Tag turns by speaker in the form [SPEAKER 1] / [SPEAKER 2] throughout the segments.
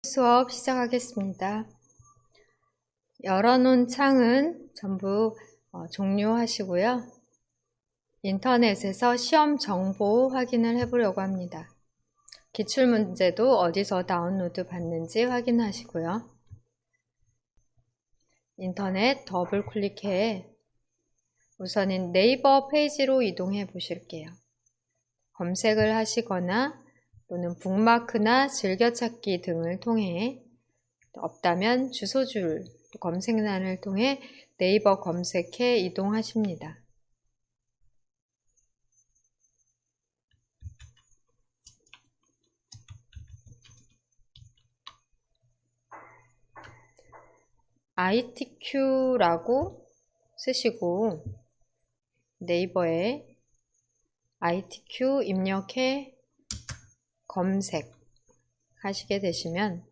[SPEAKER 1] 수업 시작하겠습니다. 열어놓은 창은 전부 종료하시고요. 인터넷에서 시험 정보 확인을 해보려고 합니다. 기출문제도 어디서 다운로드 받는지 확인하시고요. 인터넷 더블 클릭해 우선은 네이버 페이지로 이동해 보실게요. 검색을 하시거나 또는 북마크나 즐겨찾기 등을 통해, 없다면 주소줄 검색란을 통해 네이버 검색해 이동하십니다. ITQ라고 쓰시고 네이버에 ITQ 입력해 검색하시게 되시면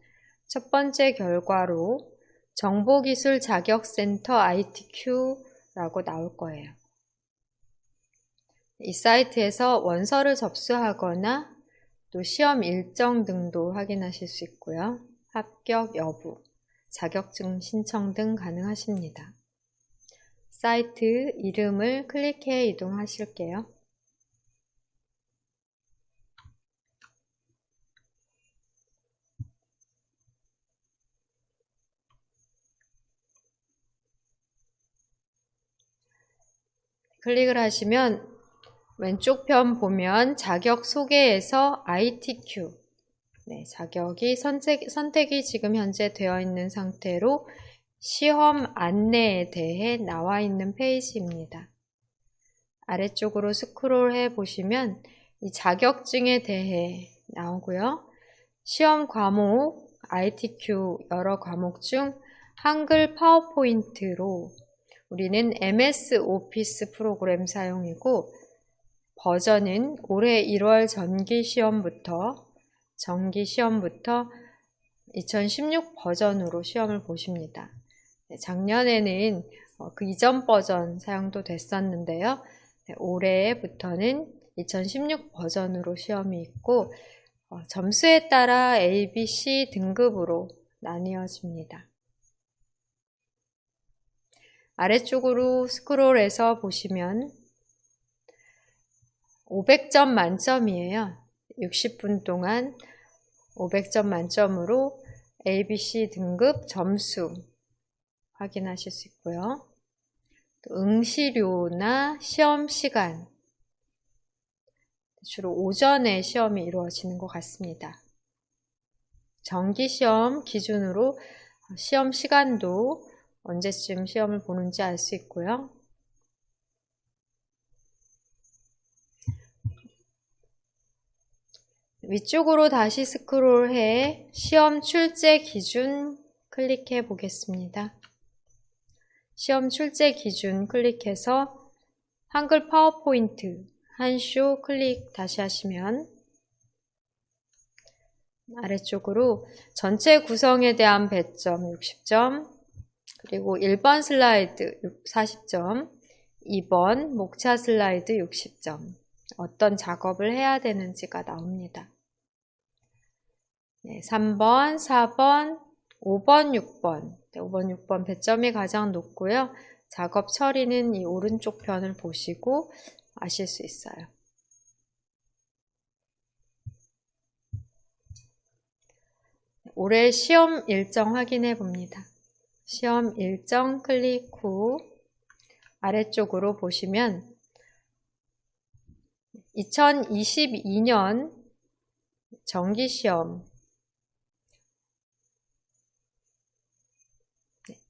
[SPEAKER 1] 첫 번째 결과로 정보기술 자격센터 ITQ라고 나올 거예요. 이 사이트에서 원서를 접수하거나 또 시험 일정 등도 확인하실 수 있고요. 합격 여부, 자격증 신청 등 가능하십니다. 사이트 이름을 클릭해 이동하실게요. 클릭을 하시면 왼쪽 편 보면 자격 소개에서 ITQ, 자격이 선택이 지금 현재 되어 있는 상태로 시험 안내에 대해 나와 있는 페이지입니다. 아래쪽으로 스크롤해 보시면 이 자격증에 대해 나오고요. 시험 과목 ITQ 여러 과목 중 한글 파워포인트로 우리는 MS 오피스 프로그램 사용이고, 버전은 올해 1월 정기시험부터 2016 버전으로 시험을 보십니다. 작년에는 그 이전 버전 사용도 됐었는데요. 올해부터는 2016 버전으로 시험이 있고, 점수에 따라 A, B, C 등급으로 나뉘어집니다. 아래쪽으로 스크롤해서 보시면 500점 만점이에요. 60분 동안 500점 만점으로 A, B, C 등급 점수 확인하실 수 있고요. 또 응시료나 시험 시간, 주로 오전에 시험이 이루어지는 것 같습니다. 정기시험 기준으로 시험 시간도 언제쯤 시험을 보는지 알 수 있고요. 위쪽으로 다시 스크롤해 시험 출제 기준 클릭해 보겠습니다. 시험 출제 기준 클릭해서 한글 파워포인트 한쇼 클릭 다시 하시면 아래쪽으로 전체 구성에 대한 배점 60점, 그리고 1번 슬라이드 40점, 2번 목차 슬라이드 60점, 어떤 작업을 해야 되는지가 나옵니다. 3번, 4번, 5번, 6번, 5번, 6번 배점이 가장 높고요. 작업 처리는 이 오른쪽 편을 보시고 아실 수 있어요. 올해 시험 일정 확인해 봅니다. 시험 일정 클릭 후 아래쪽으로 보시면 2022년 정기시험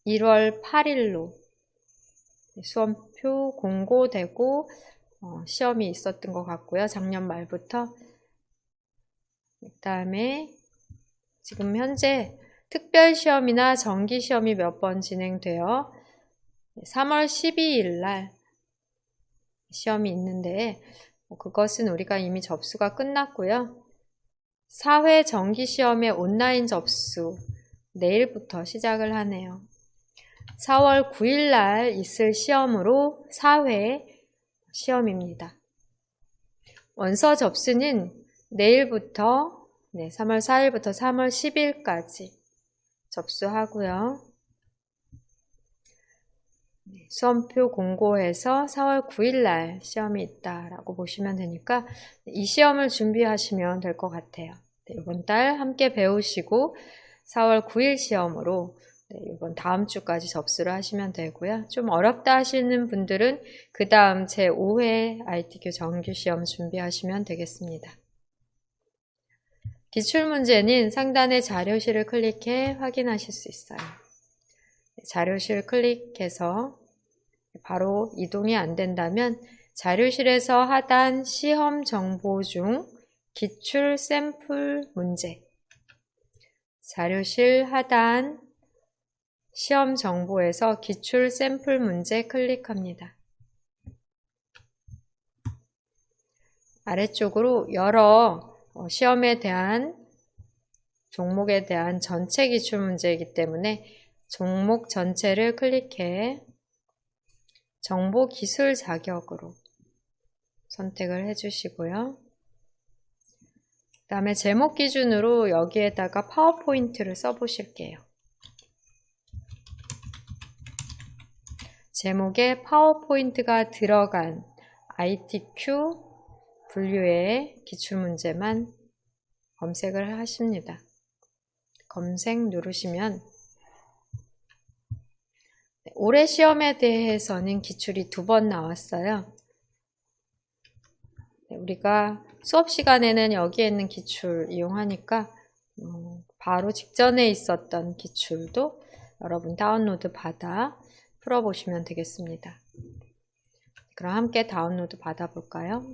[SPEAKER 1] 1월 8일로 수험표 공고되고 시험이 있었던 것 같고요. 작년 말부터. 그 다음에 지금 현재 특별시험이나 정기시험이 몇 번 진행되어 3월 12일 날 시험이 있는데, 그것은 우리가 이미 접수가 끝났고요. 4회 정기시험의 온라인 접수 내일부터 시작을 하네요. 4월 9일 날 있을 시험으로 4회 시험입니다. 원서 접수는 내일부터 네, 3월 4일부터 3월 10일까지 접수하고요. 시험표 공고해서 4월 9일 날 시험이 있다라고 보시면 되니까 이 시험을 준비하시면 될 것 같아요. 네, 이번 달 함께 배우시고 4월 9일 시험으로 이번 다음 주까지 접수를 하시면 되고요. 좀 어렵다 하시는 분들은 그 다음 제5회 ITQ 정규 시험 준비하시면 되겠습니다. 기출문제는 상단의 자료실을 클릭해 확인하실 수 있어요. 자료실 클릭해서 바로 이동이 안 된다면 자료실에서 하단 시험 정보 중 기출 샘플 문제, 자료실 하단 시험 정보에서 기출 샘플 문제 클릭합니다. 아래쪽으로 여러 시험에 대한 종목에 대한 전체 기출 문제이기 때문에 종목 전체를 클릭해 정보 기술 자격으로 선택을 해주시고요. 그 다음에 제목 기준으로 여기에다가 파워포인트를 써보실게요. 제목에 파워포인트가 들어간 ITQ 분류의 기출문제만 검색을 하십니다. 검색 누르시면 올해 시험에 대해서는 기출이 2번 나왔어요. 우리가 수업 시간에는 여기에 있는 기출 이용하니까 바로 직전에 있었던 기출도 여러분 다운로드 받아 풀어보시면 되겠습니다. 그럼 함께 다운로드 받아볼까요?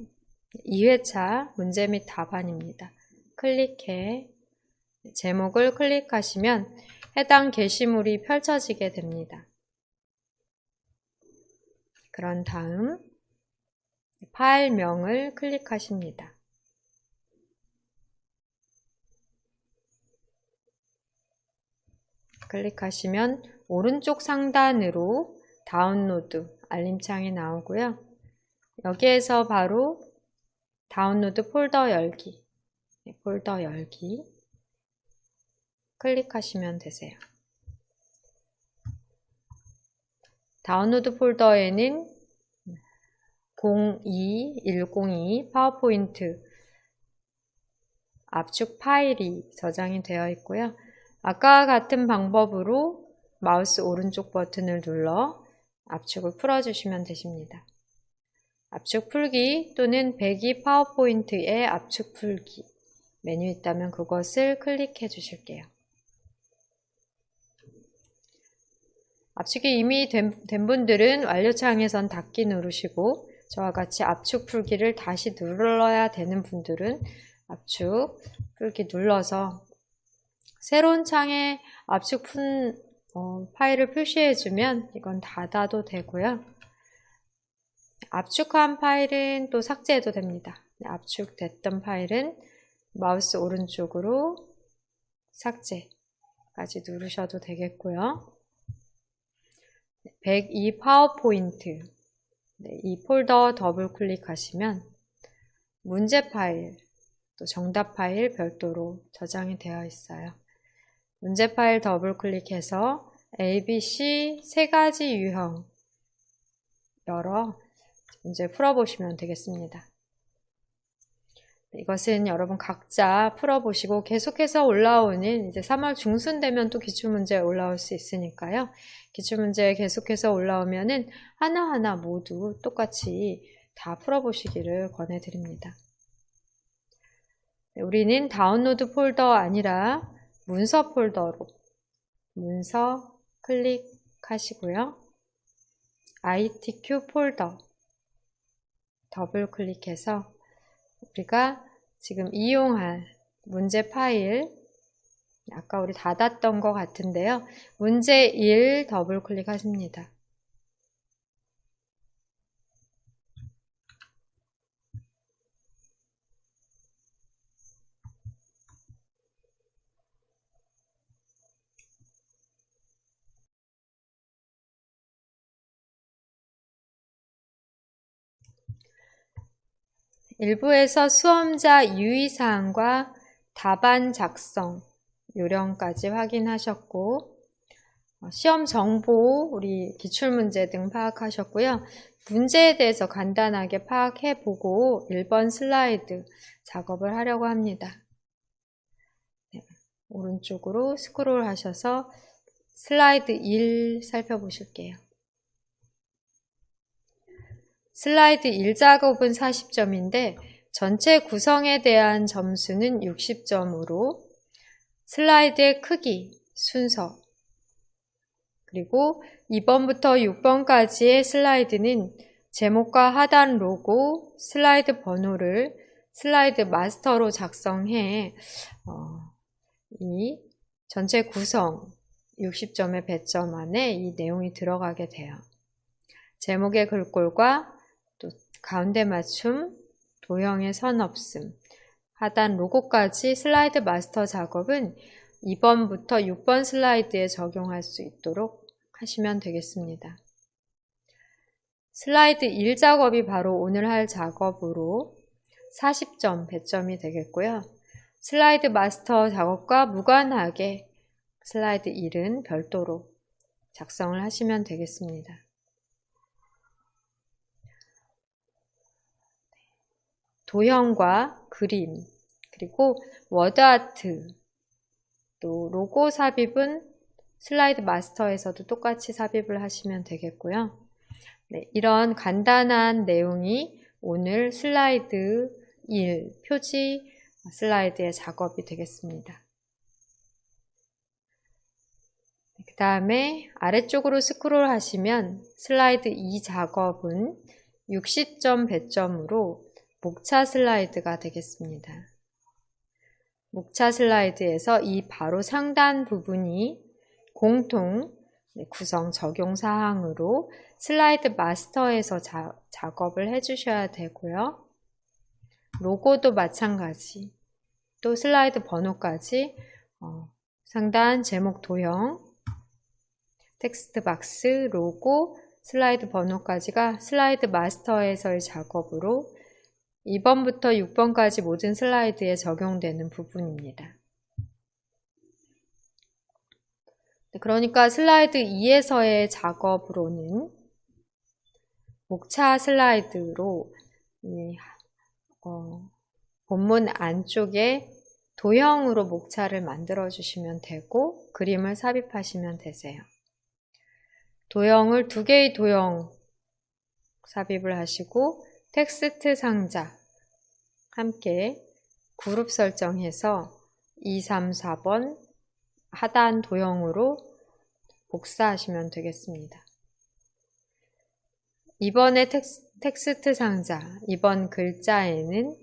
[SPEAKER 1] 2회차 문제 및 답안입니다. 클릭해 제목을 클릭하시면 해당 게시물이 펼쳐지게 됩니다. 그런 다음 파일명을 클릭하십니다. 클릭하시면 오른쪽 상단으로 다운로드 알림창이 나오고요. 여기에서 바로 다운로드 폴더 열기, 폴더 열기 클릭하시면 되세요. 다운로드 폴더에는 02102 파워포인트 압축 파일이 저장이 되어 있고요. 아까와 같은 방법으로 마우스 오른쪽 버튼을 눌러 압축을 풀어주시면 되십니다. 압축 풀기 또는 배기 파워포인트의 압축 풀기 메뉴 있다면 그것을 클릭해 주실게요. 압축이 이미 된 분들은 완료창에선 닫기 누르시고 저와 같이 압축 풀기를 다시 눌러야 되는 분들은 압축 풀기 눌러서 새로운 창에 압축 푼 파일을 표시해주면 이건 닫아도 되고요. 압축한 파일은 또 삭제해도 됩니다. 압축됐던 파일은 마우스 오른쪽으로 삭제까지 누르셔도 되겠고요. 102 파워포인트 이 폴더 더블 클릭하시면 문제 파일 또 정답 파일 별도로 저장이 되어 있어요. 문제 파일 더블 클릭해서 A, B, C 3가지 유형 열어 문제 풀어보시면 되겠습니다. 이것은 여러분 각자 풀어보시고 계속해서 올라오는 이제 3월 중순 되면 또 기출문제 올라올 수 있으니까요. 기출문제 계속해서 올라오면은 하나하나 모두 똑같이 다 풀어보시기를 권해드립니다. 우리는 다운로드 폴더 아니라 문서 폴더로 문서 클릭하시고요. ITQ 폴더 더블 클릭해서 우리가 지금 이용할 문제 파일 아까 우리 닫았던 것 같은데요. 문제 1 더블 클릭하십니다. 일부에서 수험자 유의사항과 답안 작성 요령까지 확인하셨고, 시험 정보, 우리 기출문제 등 파악하셨고요. 문제에 대해서 간단하게 파악해보고 1번 슬라이드 작업을 하려고 합니다. 네, 오른쪽으로 스크롤 하셔서 슬라이드 1 살펴보실게요. 슬라이드 1 작업은 40점인데 전체 구성에 대한 점수는 60점으로 슬라이드의 크기, 순서, 그리고 2번부터 6번까지의 슬라이드는 제목과 하단 로고, 슬라이드 번호를 슬라이드 마스터로 작성해 이 전체 구성 60점의 배점 안에 이 내용이 들어가게 돼요. 제목의 글꼴과 또 가운데 맞춤, 도형의 선 없음, 하단 로고까지 슬라이드 마스터 작업은 2번부터 6번 슬라이드에 적용할 수 있도록 하시면 되겠습니다. 슬라이드 1 작업이 바로 오늘 할 작업으로 40점 배점이 되겠고요. 슬라이드 마스터 작업과 무관하게 슬라이드 1은 별도로 작성을 하시면 되겠습니다. 도형과 그림, 그리고 워드아트, 또 로고 삽입은 슬라이드 마스터에서도 똑같이 삽입을 하시면 되겠고요. 네, 이런 간단한 내용이 오늘 슬라이드 1 표지 슬라이드의 작업이 되겠습니다. 그 다음에 아래쪽으로 스크롤 하시면 슬라이드 2 작업은 60점 배점으로 목차 슬라이드가 되겠습니다. 목차 슬라이드에서 이 바로 상단 부분이 공통 구성 적용 사항으로 슬라이드 마스터에서 작업을 해주셔야 되고요. 로고도 마찬가지, 또 슬라이드 번호까지 상단 제목 도형, 텍스트 박스, 로고, 슬라이드 번호까지가 슬라이드 마스터에서의 작업으로 2번부터 6번까지 모든 슬라이드에 적용되는 부분입니다. 그러니까 슬라이드 2에서의 작업으로는 목차 슬라이드로 본문 안쪽에 도형으로 목차를 만들어 주시면 되고 그림을 삽입하시면 되세요. 도형을 2개의 도형 삽입을 하시고 텍스트 상자 함께 그룹 설정해서 2, 3, 4번 하단 도형으로 복사하시면 되겠습니다. 이번에 텍스트 상자, 이번 글자에는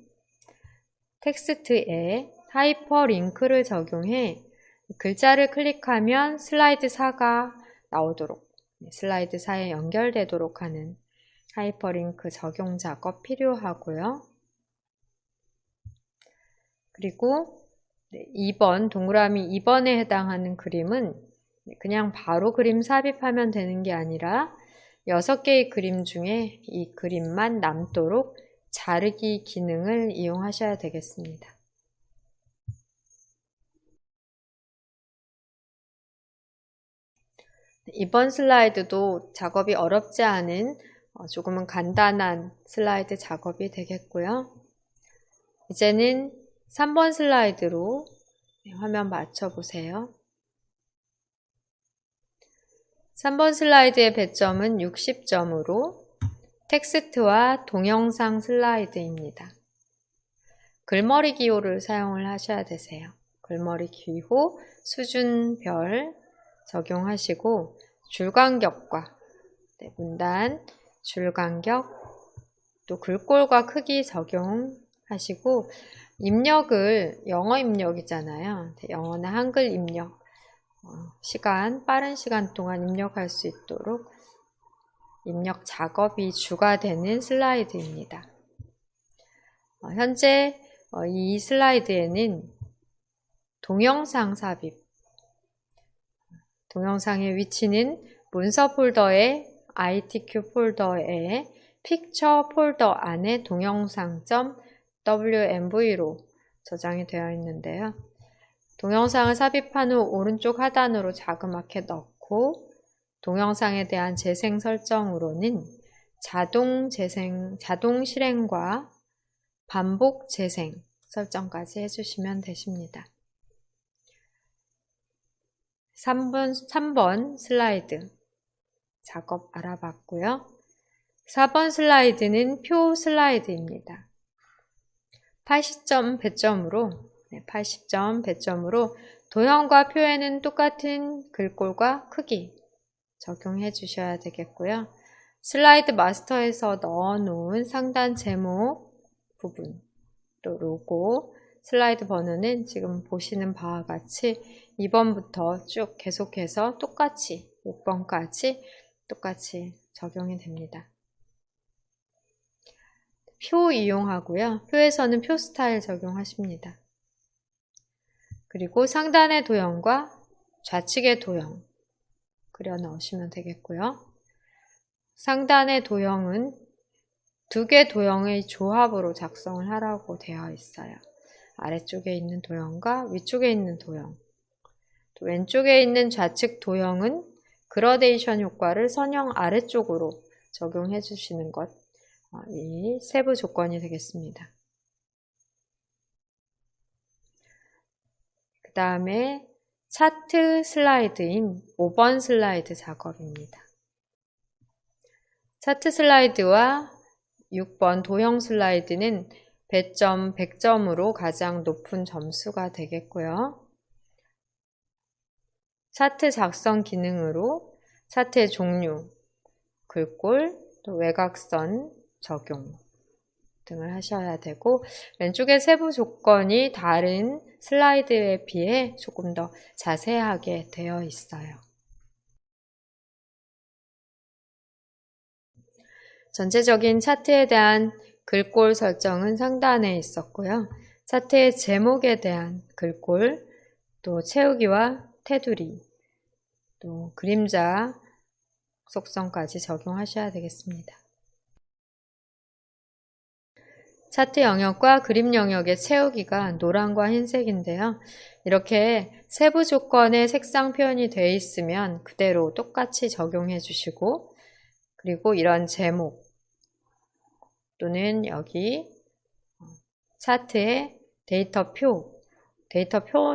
[SPEAKER 1] 텍스트에 하이퍼링크를 적용해 글자를 클릭하면 슬라이드 4가 나오도록, 슬라이드 4에 연결되도록 하는 하이퍼링크 적용 작업 필요하고요. 그리고 2번, 동그라미 2번에 해당하는 그림은 그냥 바로 그림 삽입하면 되는 게 아니라 6개의 그림 중에 이 그림만 남도록 자르기 기능을 이용하셔야 되겠습니다. 이번 슬라이드도 작업이 어렵지 않은 조금은 간단한 슬라이드 작업이 되겠고요. 이제는 3번 슬라이드로 화면 맞춰보세요. 3번 슬라이드의 배점은 60점으로 텍스트와 동영상 슬라이드입니다. 글머리 기호를 사용을 하셔야 되세요. 글머리 기호 수준별 적용하시고 줄간격과 문단, 줄간격, 또 글꼴과 크기 적용하시고 입력을 영어 입력이잖아요. 영어나 한글 입력, 빠른 시간 동안 입력할 수 있도록 입력 작업이 주가 되는 슬라이드입니다. 현재 이 슬라이드에는 동영상 삽입, 동영상의 위치는 문서 폴더의 ITQ 폴더의 픽처 폴더 안에 동영상.wmv로 저장이 되어 있는데요. 동영상을 삽입한 후 오른쪽 하단으로 자그맣게 넣고 동영상에 대한 재생 설정으로는 자동 실행과 반복 재생 설정까지 해주시면 되십니다. 3번 슬라이드 작업 알아봤고요. 4번 슬라이드는 표 슬라이드입니다. 80점 배점으로 도형과 표에는 똑같은 글꼴과 크기 적용해 주셔야 되겠고요. 슬라이드 마스터에서 넣어놓은 상단 제목 부분, 또 로고, 슬라이드 번호는 지금 보시는 바와 같이 2번부터 쭉 계속해서 똑같이 6번까지 똑같이 적용이 됩니다. 표 이용하고요. 표에서는 표 스타일 적용하십니다. 그리고 상단의 도형과 좌측의 도형 그려 넣으시면 되겠고요. 상단의 도형은 두 개 도형의 조합으로 작성을 하라고 되어 있어요. 아래쪽에 있는 도형과 위쪽에 있는 도형. 또 왼쪽에 있는 좌측 도형은 그라데이션 효과를 선형 아래쪽으로 적용해 주시는 것, 이 세부 조건이 되겠습니다. 그 다음에 차트 슬라이드인 5번 슬라이드 작업입니다. 차트 슬라이드와 6번 도형 슬라이드는 배점 100점으로 가장 높은 점수가 되겠고요. 차트 작성 기능으로 차트의 종류, 글꼴, 또 외곽선 적용 등을 하셔야 되고 왼쪽의 세부 조건이 다른 슬라이드에 비해 조금 더 자세하게 되어 있어요. 전체적인 차트에 대한 글꼴 설정은 상단에 있었고요. 차트의 제목에 대한 글꼴, 또 채우기와 테두리, 또 그림자 속성까지 적용하셔야 되겠습니다. 차트 영역과 그림 영역의 채우기가 노란과 흰색인데요. 이렇게 세부 조건의 색상 표현이 되어 있으면 그대로 똑같이 적용해 주시고 그리고 이런 제목 또는 여기 차트에 데이터 표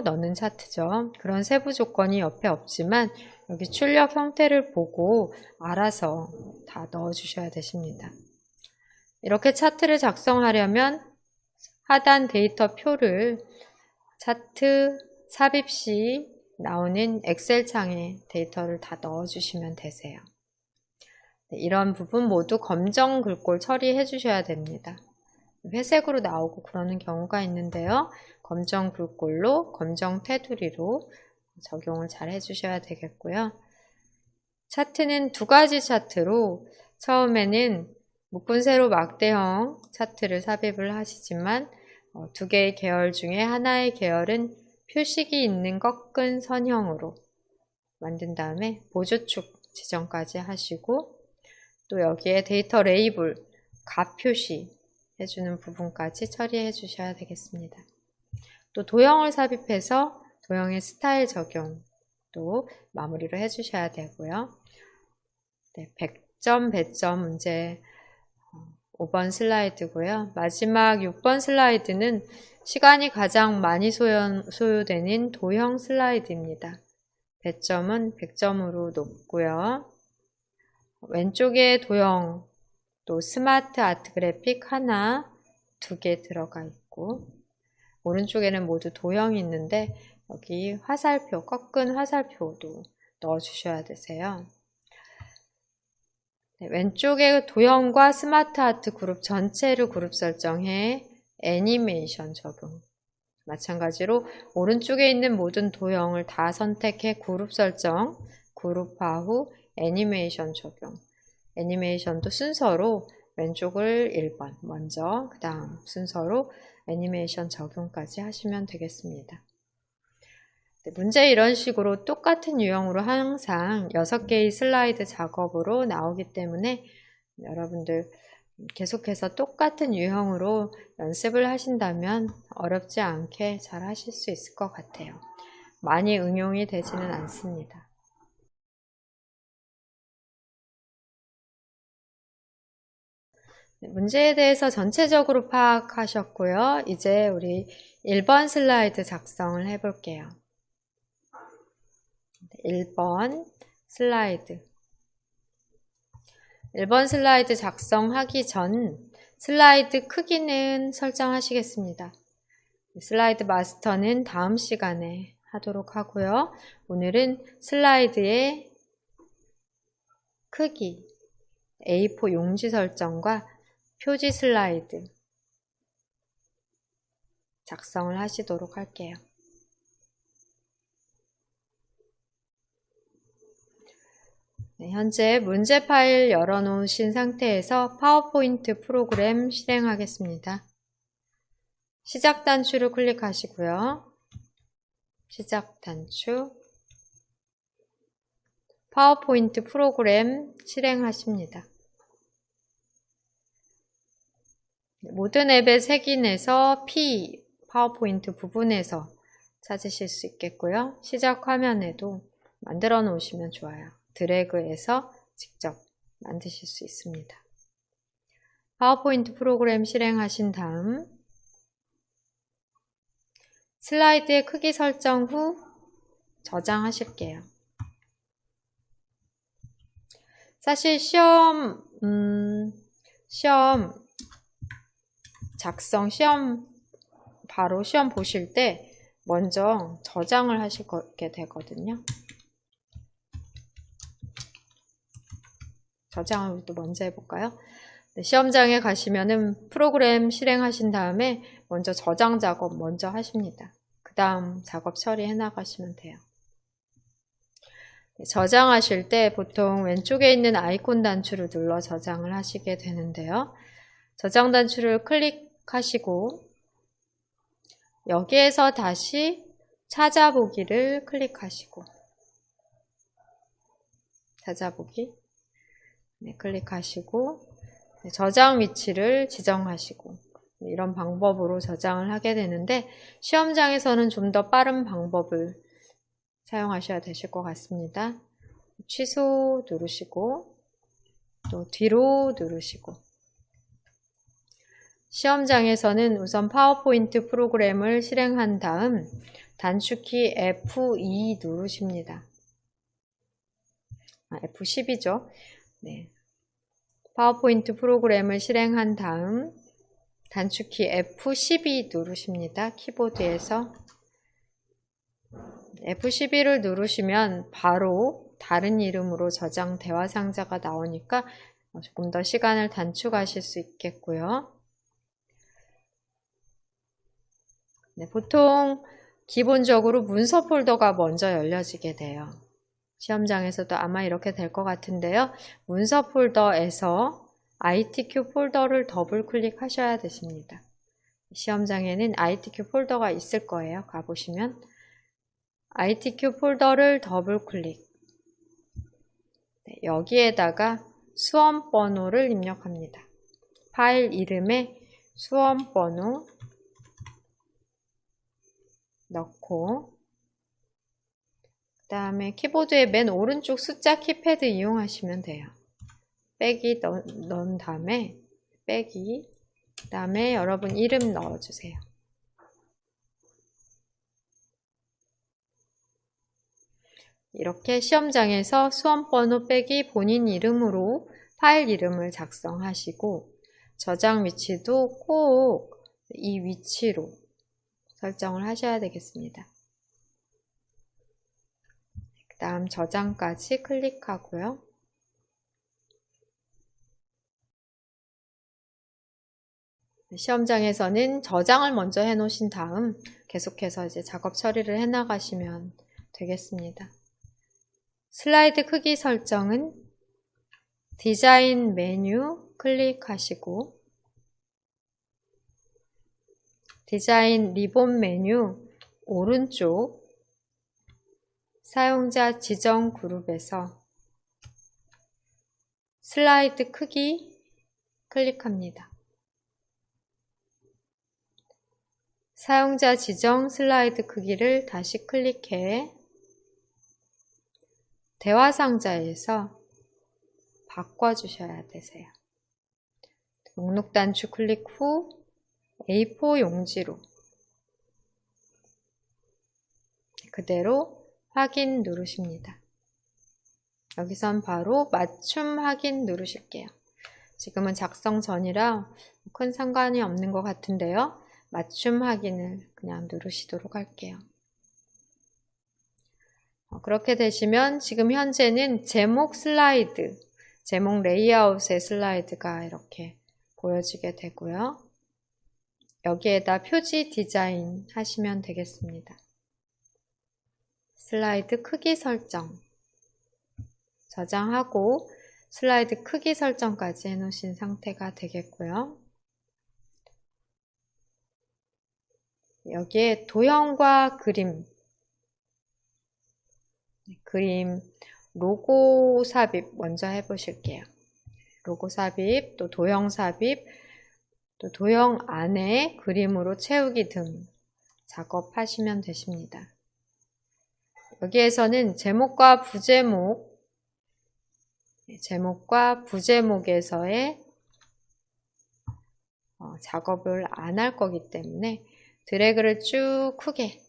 [SPEAKER 1] 넣는 차트죠. 그런 세부 조건이 옆에 없지만 여기 출력 형태를 보고 알아서 다 넣어주셔야 되십니다. 이렇게 차트를 작성하려면 하단 데이터 표를 차트 삽입 시 나오는 엑셀 창에 데이터를 다 넣어주시면 되세요. 이런 부분 모두 검정 글꼴 처리해 주셔야 됩니다. 회색으로 나오고 그러는 경우가 있는데요. 검정 글꼴로 검정 테두리로 적용을 잘 해주셔야 되겠고요. 차트는 두 가지 차트로 처음에는 묶은 세로 막대형 차트를 삽입을 하시지만 두 개의 계열 중에 하나의 계열은 표식이 있는 꺾은 선형으로 만든 다음에 보조축 지정까지 하시고 또 여기에 데이터 레이블, 값 표시 해주는 부분까지 처리해 주셔야 되겠습니다. 또 도형을 삽입해서 도형의 스타일 적용도 마무리를 해 주셔야 되고요. 네, 100점 배점 문제 5번 슬라이드고요. 마지막 6번 슬라이드는 시간이 가장 많이 소요되는 도형 슬라이드입니다. 배점은 100점으로 높고요. 왼쪽에 도형, 또 스마트 아트 그래픽 하나, 두 개 들어가 있고 오른쪽에는 모두 도형이 있는데 여기 화살표, 꺾은 화살표도 넣어주셔야 되세요. 네, 왼쪽에 도형과 스마트 아트 그룹 전체를 그룹 설정해 애니메이션 적용. 마찬가지로 오른쪽에 있는 모든 도형을 다 선택해 그룹 설정, 그룹화 후 애니메이션 적용. 애니메이션도 순서로 왼쪽을 1번 먼저 그 다음 순서로 애니메이션 적용까지 하시면 되겠습니다. 네, 문제 이런 식으로 똑같은 유형으로 항상 6개의 슬라이드 작업으로 나오기 때문에 여러분들 계속해서 똑같은 유형으로 연습을 하신다면 어렵지 않게 잘 하실 수 있을 것 같아요. 많이 응용이 되지는 않습니다. 문제에 대해서 전체적으로 파악하셨고요. 이제 우리 1번 슬라이드 작성을 해볼게요. 1번 슬라이드. 1번 슬라이드 작성하기 전 슬라이드 크기는 설정하시겠습니다. 슬라이드 마스터는 다음 시간에 하도록 하고요. 오늘은 슬라이드의 크기, A4 용지 설정과 표지 슬라이드 작성을 하시도록 할게요. 네, 현재 문제 파일 열어놓으신 상태에서 파워포인트 프로그램 실행하겠습니다. 시작 단추를 클릭하시고요. 시작 단추, 파워포인트 프로그램 실행하십니다. 모든 앱의 색인에서 P, 파워포인트 부분에서 찾으실 수 있겠고요. 시작 화면에도 만들어 놓으시면 좋아요. 드래그해서 직접 만드실 수 있습니다. 파워포인트 프로그램 실행하신 다음 슬라이드의 크기 설정 후 저장하실게요. 사실 시험 바로 시험 보실 때 먼저 저장을 하시게 되거든요. 저장을 또 먼저 해볼까요? 네, 시험장에 가시면은 프로그램 실행하신 다음에 먼저 저장 작업 먼저 하십니다. 그 다음 작업 처리해 나가시면 돼요. 네, 저장하실 때 보통 왼쪽에 있는 아이콘 단추를 눌러 저장을 하시게 되는데요. 저장 단추를 클릭하시고 여기에서 다시 찾아보기를 클릭하시고 찾아보기 네, 클릭하시고 네, 저장 위치를 지정하시고 네, 이런 방법으로 저장을 하게 되는데 시험장에서는 좀 더 빠른 방법을 사용하셔야 되실 것 같습니다. 취소 누르시고 또 뒤로 누르시고 시험장에서는 우선 파워포인트 프로그램을 실행한 다음 단축키 F2 누르십니다. F10이죠. 네. 파워포인트 프로그램을 실행한 다음 단축키 F12 누르십니다. 키보드에서 F12를 누르시면 바로 다른 이름으로 저장 대화 상자가 나오니까 조금 더 시간을 단축하실 수 있겠고요. 네, 보통 기본적으로 문서 폴더가 먼저 열려지게 돼요. 시험장에서도 아마 이렇게 될 것 같은데요. 문서 폴더에서 ITQ 폴더를 더블 클릭하셔야 되십니다. 시험장에는 ITQ 폴더가 있을 거예요. 가보시면 ITQ 폴더를 더블 클릭 네, 여기에다가 수험 번호를 입력합니다. 파일 이름에 수험 번호 넣고 그 다음에 키보드의 맨 오른쪽 숫자 키패드 이용하시면 돼요. 빼기 넣은 다음에 빼기 그 다음에 여러분 이름 넣어주세요. 이렇게 시험장에서 수험번호 빼기 본인 이름으로 파일 이름을 작성하시고 저장 위치도 꼭 이 위치로 설정을 하셔야 되겠습니다. 그 다음 저장까지 클릭하고요. 시험장에서는 저장을 먼저 해 놓으신 다음 계속해서 이제 작업 처리를 해 나가시면 되겠습니다. 슬라이드 크기 설정은 디자인 메뉴 클릭하시고 디자인 리본 메뉴 오른쪽 사용자 지정 그룹에서 슬라이드 크기 클릭합니다. 사용자 지정 슬라이드 크기를 다시 클릭해 대화 상자에서 바꿔주셔야 되세요. 목록 단추 클릭 후 A4 용지로 그대로 확인 누르십니다. 여기선 바로 맞춤 확인 누르실게요. 지금은 작성 전이라 큰 상관이 없는 것 같은데요. 맞춤 확인을 그냥 누르시도록 할게요. 그렇게 되시면 지금 현재는 제목 슬라이드, 제목 레이아웃의 슬라이드가 이렇게 보여지게 되고요. 여기에다 표지 디자인 하시면 되겠습니다. 슬라이드 크기 설정 저장하고 슬라이드 크기 설정까지 해놓으신 상태가 되겠고요. 여기에 도형과 그림 로고 삽입 먼저 해보실게요. 로고 삽입, 또 도형 삽입, 또 도형 안에 그림으로 채우기 등 작업하시면 되십니다. 여기에서는 제목과 부제목에서의 작업을 안 할 거기 때문에 드래그를 쭉 크게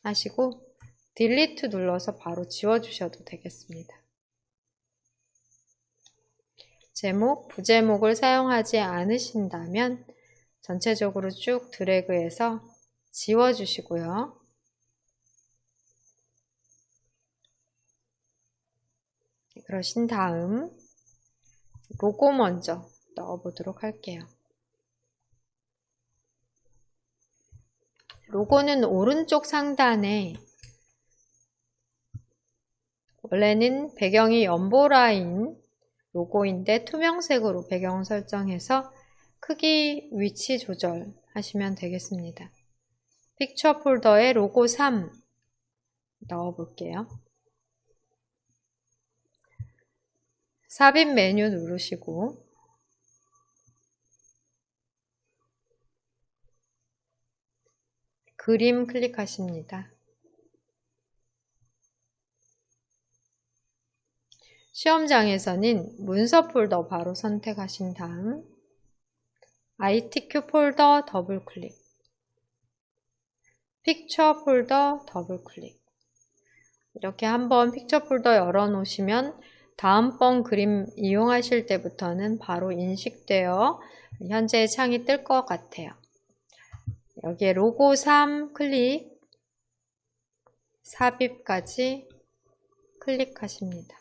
[SPEAKER 1] 하시고 딜리트 눌러서 바로 지워주셔도 되겠습니다. 제목, 부제목을 사용하지 않으신다면 전체적으로 쭉 드래그해서 지워주시고요. 그러신 다음 로고 먼저 넣어보도록 할게요. 로고는 오른쪽 상단에 원래는 배경이 연보라인 로고인데 투명색으로 배경 설정해서 크기 위치 조절하시면 되겠습니다. 픽처 폴더에 로고 3 넣어볼게요. 삽입 메뉴 누르시고 그림 클릭하십니다. 시험장에서는 문서 폴더 바로 선택하신 다음 ITQ 폴더 더블 클릭, 픽처 폴더 더블 클릭. 이렇게 한번 픽처 폴더 열어 놓으시면 다음번 그림 이용하실 때부터는 바로 인식되어 현재의 창이 뜰 것 같아요. 여기에 로고 3 클릭, 삽입까지 클릭하십니다.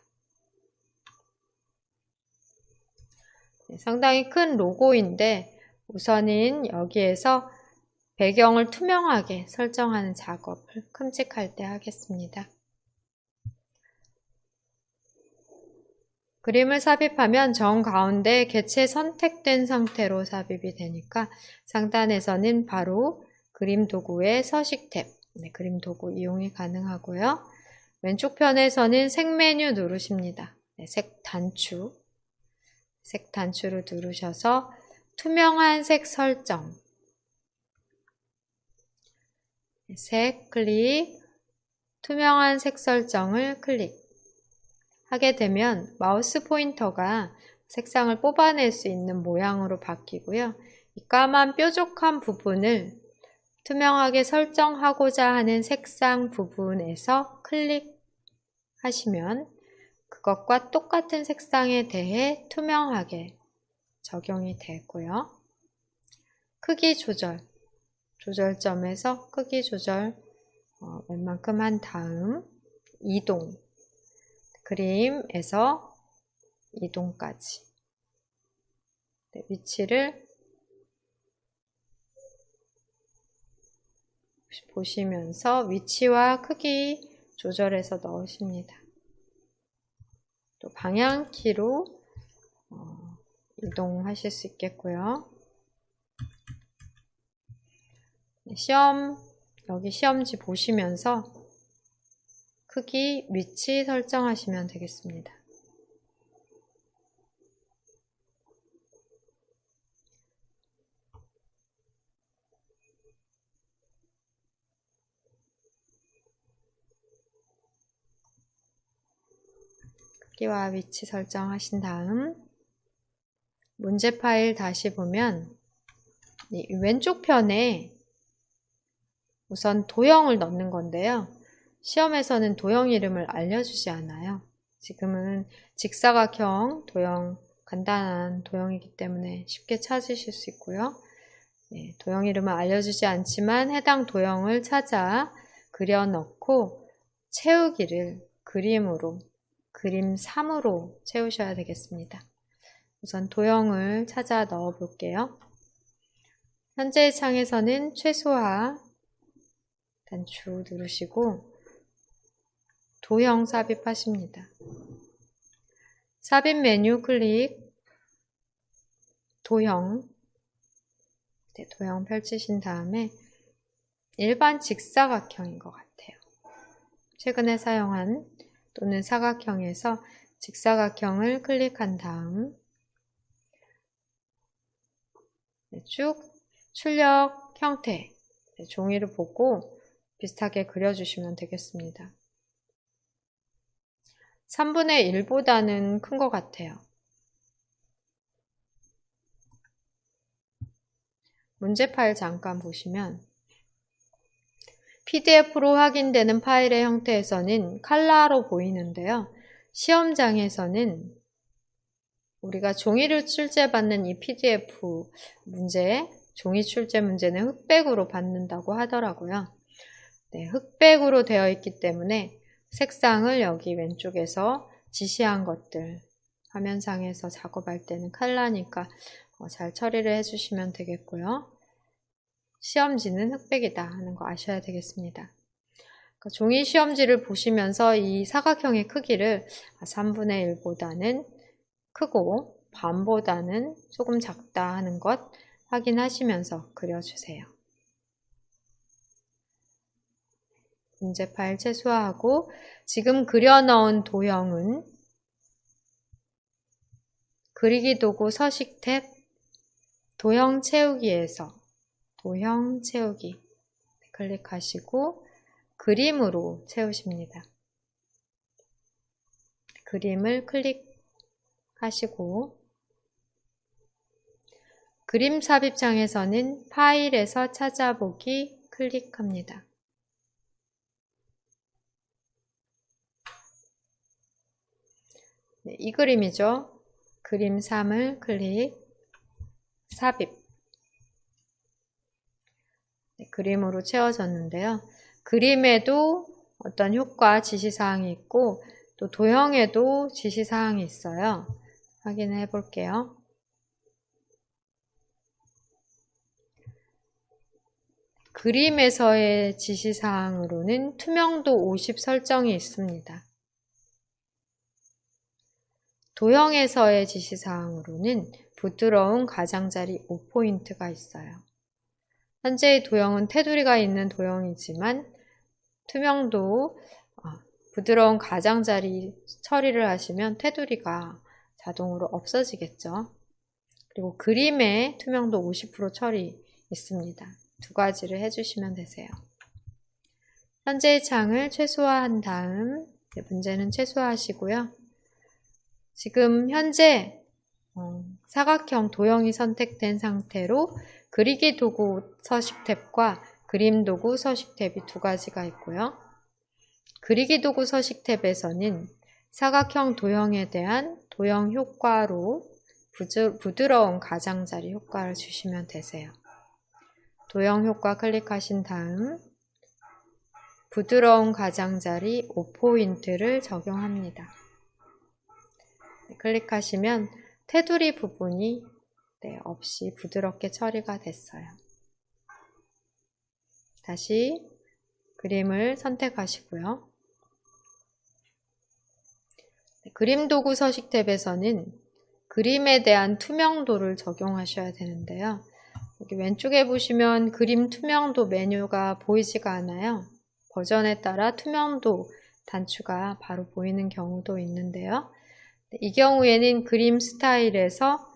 [SPEAKER 1] 상당히 큰 로고인데 우선은 여기에서 배경을 투명하게 설정하는 작업을 큼직할 때 하겠습니다. 그림을 삽입하면 정가운데 개체 선택된 상태로 삽입이 되니까 상단에서는 바로 그림 도구의 서식 탭, 그림 도구 이용이 가능하고요. 왼쪽 편에서는 색 메뉴 누르십니다. 색 단추를 누르셔서 투명한 색 설정, 색 클릭, 투명한 색 설정을 클릭 하게 되면 마우스 포인터가 색상을 뽑아낼 수 있는 모양으로 바뀌고요. 이 까만 뾰족한 부분을 투명하게 설정하고자 하는 색상 부분에서 클릭하시면 그것과 똑같은 색상에 대해 투명하게 적용이 되고요. 크기 조절점에서 크기 조절 웬만큼 한 다음 이동, 그림에서 이동까지 위치를 보시면서 위치와 크기 조절해서 넣으십니다. 또 방향키로 이동하실 수 있겠고요. 여기 시험지 보시면서 크기, 위치 설정하시면 되겠습니다. 크기와 위치 설정하신 다음 문제 파일 다시 보면 이 왼쪽 편에 우선 도형을 넣는 건데요. 시험에서는 도형 이름을 알려주지 않아요. 지금은 직사각형 도형, 간단한 도형이기 때문에 쉽게 찾으실 수 있고요. 네, 도형 이름은 알려주지 않지만 해당 도형을 찾아 그려 넣고 채우기를 그림으로, 그림 3으로 채우셔야 되겠습니다. 우선 도형을 찾아 넣어 볼게요. 현재의 창에서는 최소화 단추 누르시고 도형 삽입하십니다. 삽입 메뉴 클릭, 도형, 네, 도형 펼치신 다음에 일반 직사각형인 것 같아요. 최근에 사용한 또는 사각형에서 직사각형을 클릭한 다음 네, 쭉 출력 형태, 네, 종이를 보고 비슷하게 그려주시면 되겠습니다. 3분의 1보다는 큰 것 같아요. 문제 파일 잠깐 보시면 PDF로 확인되는 파일의 형태에서는 칼라로 보이는데요. 시험장에서는 우리가 종이를 출제받는 이 PDF 문제, 종이 출제 문제는 흑백으로 받는다고 하더라고요. 네, 흑백으로 되어 있기 때문에 색상을 여기 왼쪽에서 지시한 것들, 화면상에서 작업할 때는 칼라니까 잘 처리를 해주시면 되겠고요. 시험지는 흑백이다 하는 거 아셔야 되겠습니다. 그러니까 종이 시험지를 보시면서 이 사각형의 크기를 3분의 1보다는 크고 반보다는 조금 작다 하는 것 확인하시면서 그려주세요. 문제 파일 최소화하고 지금 그려넣은 도형은 그리기 도구 서식 탭 도형 채우기에서 도형 채우기 클릭하시고 그림으로 채우십니다. 그림을 클릭하시고 그림 삽입창에서는 파일에서 찾아보기 클릭합니다. 네, 이 그림이죠. 그림 3을 클릭, 삽입. 네, 그림으로 채워졌는데요. 그림에도 어떤 효과 지시사항이 있고 또 도형에도 지시사항이 있어요. 확인해 볼게요. 그림에서의 지시사항으로는 투명도 50 설정이 있습니다. 도형에서의 지시사항으로는 부드러운 가장자리 5포인트가 있어요. 현재의 도형은 테두리가 있는 도형이지만 투명도, 부드러운 가장자리 처리를 하시면 테두리가 자동으로 없어지겠죠. 그리고 그림에 투명도 50% 처리 있습니다. 두 가지를 해주시면 되세요. 현재의 창을 최소화한 다음 문제는 최소화하시고요. 지금 현재 사각형 도형이 선택된 상태로 그리기 도구 서식 탭과 그림 도구 서식 탭이 두 가지가 있고요. 그리기 도구 서식 탭에서는 사각형 도형에 대한 도형 효과로 부드러운 가장자리 효과를 주시면 되세요. 도형 효과 클릭하신 다음 부드러운 가장자리 5포인트를 적용합니다. 클릭하시면 테두리 부분이 없이 부드럽게 처리가 됐어요. 다시 그림을 선택하시고요. 그림 도구 서식 탭에서는 그림에 대한 투명도를 적용하셔야 되는데요. 여기 왼쪽에 보시면 그림 투명도 메뉴가 보이지가 않아요. 버전에 따라 투명도 단추가 바로 보이는 경우도 있는데요. 이 경우에는 그림 스타일에서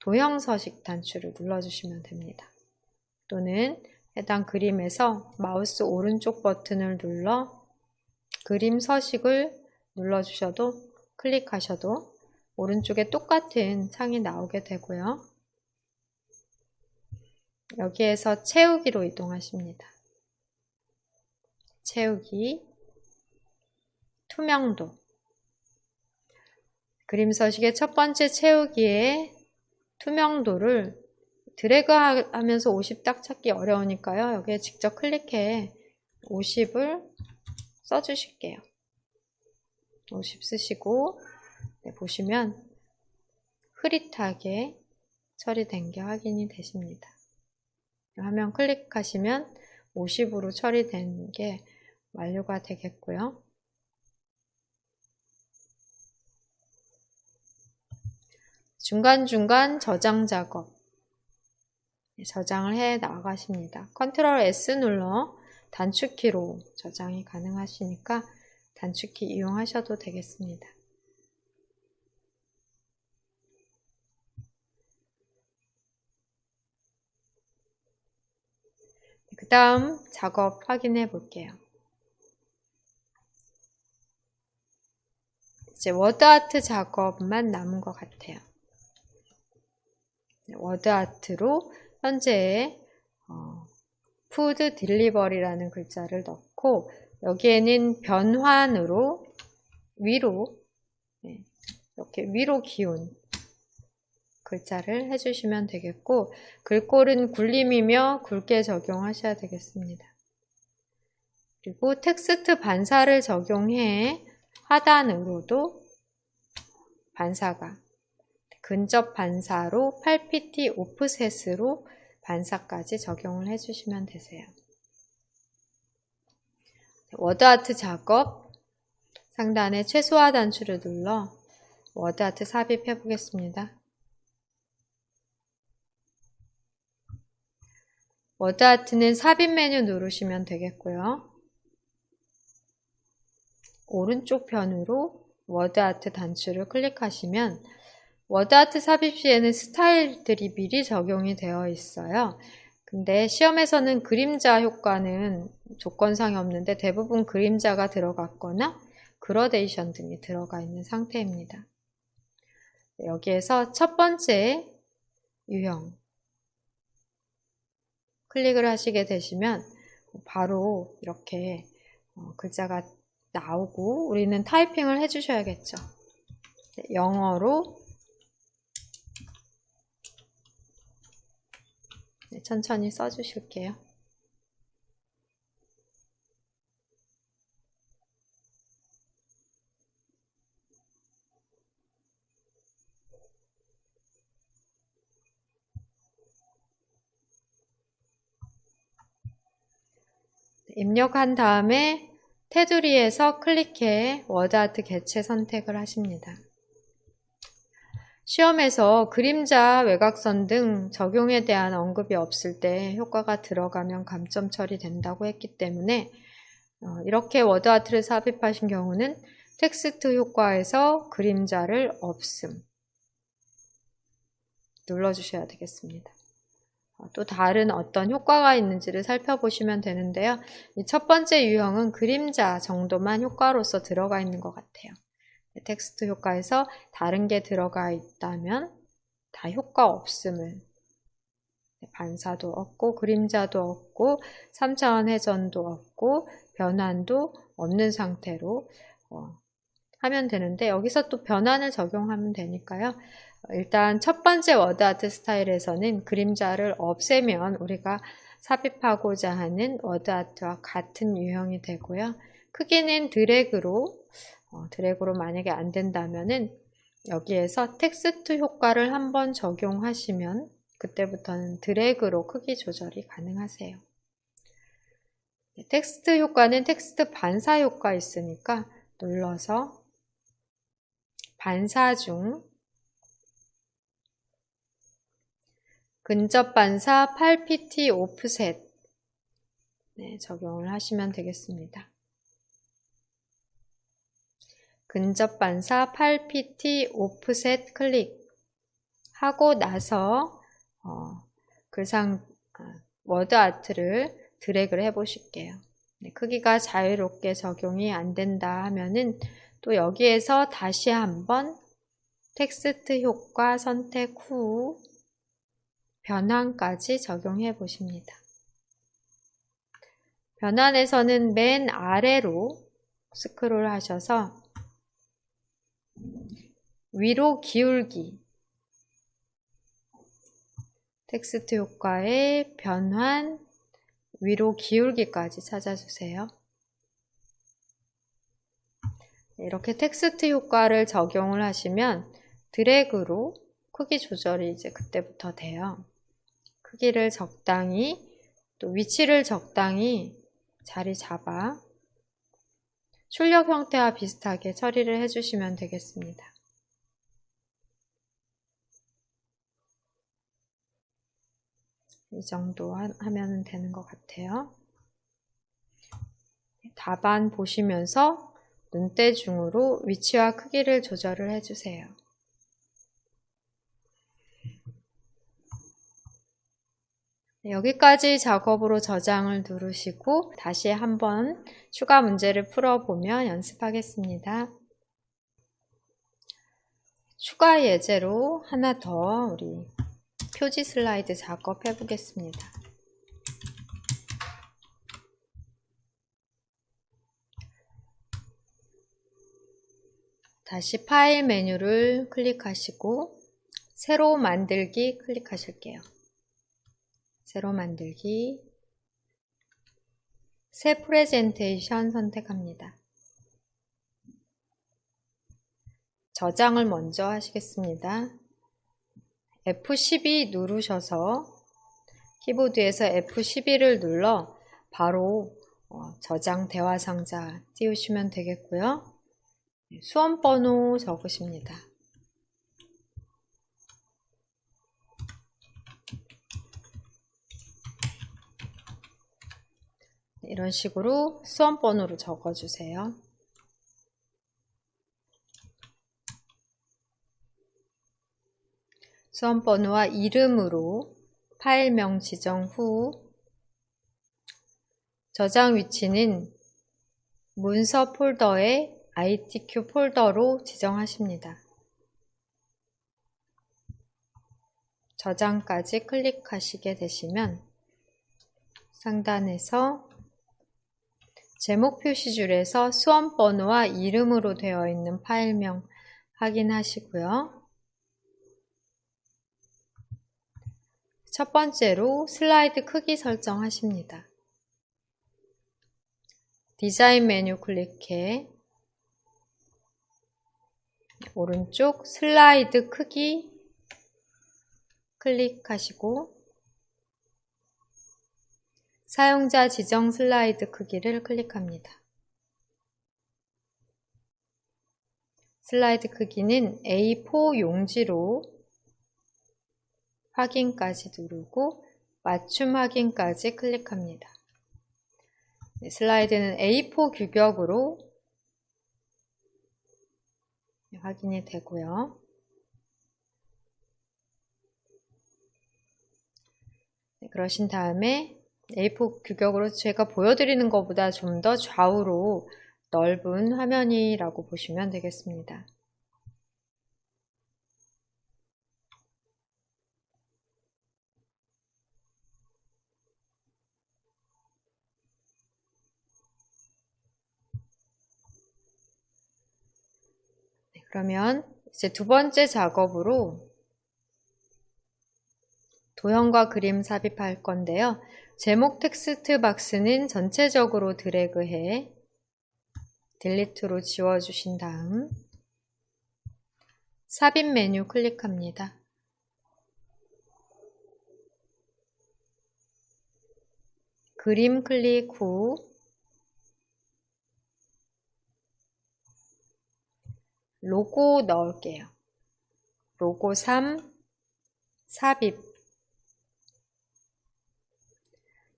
[SPEAKER 1] 도형 서식 단추를 눌러주시면 됩니다. 또는 해당 그림에서 마우스 오른쪽 버튼을 눌러 그림 서식을 눌러주셔도 클릭하셔도 오른쪽에 똑같은 창이 나오게 되고요. 여기에서 채우기로 이동하십니다. 채우기, 투명도. 그림 서식의 첫 번째 채우기에 투명도를 드래그 하면서 50 딱 찾기 어려우니까요. 여기에 직접 클릭해 50을 써주실게요. 50 쓰시고 보시면 흐릿하게 처리된 게 확인이 되십니다. 화면 클릭하시면 50으로 처리된 게 완료가 되겠고요. 중간중간 저장 작업, 저장을 해 나가십니다. 컨트롤 S 눌러 단축키로 저장이 가능하시니까 단축키 이용하셔도 되겠습니다. 그 다음 작업 확인해 볼게요. 이제 워드아트 작업만 남은 것 같아요. 워드아트로 현재 푸드 딜리버리라는 글자를 넣고 여기에는 변환으로 위로 이렇게 위로 기운 글자를 해주시면 되겠고 글꼴은 굴림이며 굵게 적용하셔야 되겠습니다. 그리고 텍스트 반사를 적용해 하단으로도 반사가 근접 반사로 8pt 오프셋으로 반사까지 적용을 해주시면 되세요. 워드아트 작업 상단에 최소화 단추를 눌러 워드아트 삽입해 보겠습니다. 워드아트는 삽입 메뉴 누르시면 되겠고요. 오른쪽 편으로 워드아트 단추를 클릭하시면 워드아트 삽입 시에는 스타일들이 미리 적용이 되어 있어요. 근데 시험에서는 그림자 효과는 조건상이 없는데 대부분 그림자가 들어갔거나 그라데이션 등이 들어가 있는 상태입니다. 여기에서 첫 번째 유형 클릭을 하시게 되시면 바로 이렇게 글자가 나오고 우리는 타이핑을 해주셔야겠죠. 영어로 천천히 써주실게요. 입력한 다음에 테두리에서 클릭해 워드아트 개체 선택을 하십니다. 시험에서 그림자, 외곽선 등 적용에 대한 언급이 없을 때 효과가 들어가면 감점 처리된다고 했기 때문에 이렇게 워드아트를 삽입하신 경우는 텍스트 효과에서 그림자를 없음 눌러주셔야 되겠습니다. 또 다른 어떤 효과가 있는지를 살펴보시면 되는데요. 이 첫 번째 유형은 그림자 정도만 효과로서 들어가 있는 것 같아요. 텍스트 효과에서 다른 게 들어가 있다면 다 효과 없음을 반사도 없고 그림자도 없고 3차원 회전도 없고 변환도 없는 상태로 하면 되는데 여기서 또 변환을 적용하면 되니까요. 일단 첫 번째 워드아트 스타일에서는 그림자를 없애면 우리가 삽입하고자 하는 워드아트와 같은 유형이 되고요. 크기는 드래그로 만약에 안 된다면은 여기에서 텍스트 효과를 한번 적용하시면 그때부터는 드래그로 크기 조절이 가능하세요. 텍스트 효과는 텍스트 반사 효과 있으니까 눌러서 반사 중 근접 반사 8pt 오프셋 적용을 하시면 되겠습니다. 근접 반사 8pt 오프셋 클릭하고 나서 워드 아트를 드래그를 해 보실게요. 크기가 자유롭게 적용이 안 된다 하면은 또 여기에서 다시 한번 텍스트 효과 선택 후 변환까지 적용해 보십니다. 변환에서는 맨 아래로 스크롤 하셔서 위로 기울기, 텍스트 효과의 변환, 위로 기울기까지 찾아주세요. 이렇게 텍스트 효과를 적용을 하시면 드래그로 크기 조절이 이제 그때부터 돼요. 크기를 적당히, 또 위치를 적당히 자리 잡아 출력 형태와 비슷하게 처리를 해주시면 되겠습니다. 이 정도 하면 되는 것 같아요. 답안 보시면서 눈대중으로 위치와 크기를 조절을 해주세요. 여기까지 작업으로 저장을 누르시고 다시 한번 추가 문제를 풀어보며 연습하겠습니다. 추가 예제로 하나 더 우리 표지 슬라이드 작업해 보겠습니다. 다시 파일 메뉴를 클릭하시고 새로 만들기 클릭하실게요. 새로 만들기, 새 프레젠테이션 선택합니다. 저장을 먼저 하시겠습니다. F12 누르셔서 키보드에서 F12를 눌러 바로 저장 대화 상자 띄우시면 되겠고요. 수험번호 적으십니다. 이런 식으로 수험번호를 적어주세요. 수험번호와 이름으로 파일명 지정 후 저장 위치는 문서 폴더의 ITQ 폴더로 지정하십니다. 저장까지 클릭하시게 되시면 상단에서 제목 표시줄에서 수험번호와 이름으로 되어 있는 파일명 확인하시고요. 첫 번째로 슬라이드 크기 설정하십니다. 디자인 메뉴 클릭해 오른쪽 슬라이드 크기 클릭하시고 사용자 지정 슬라이드 크기를 클릭합니다. 슬라이드 크기는 A4 용지로 확인까지 누르고 맞춤 확인까지 클릭합니다. 슬라이드는 A4 규격으로 확인이 되고요. 그러신 다음에 A4 규격으로 제가 보여드리는 것보다 좀 더 좌우로 넓은 화면이라고 보시면 되겠습니다. 그러면 이제 두 번째 작업으로 도형과 그림 삽입할 건데요. 제목 텍스트 박스는 전체적으로 드래그해 딜리트로 지워주신 다음 삽입 메뉴 클릭합니다. 그림 클릭 후 로고 넣을게요. 로고 3 삽입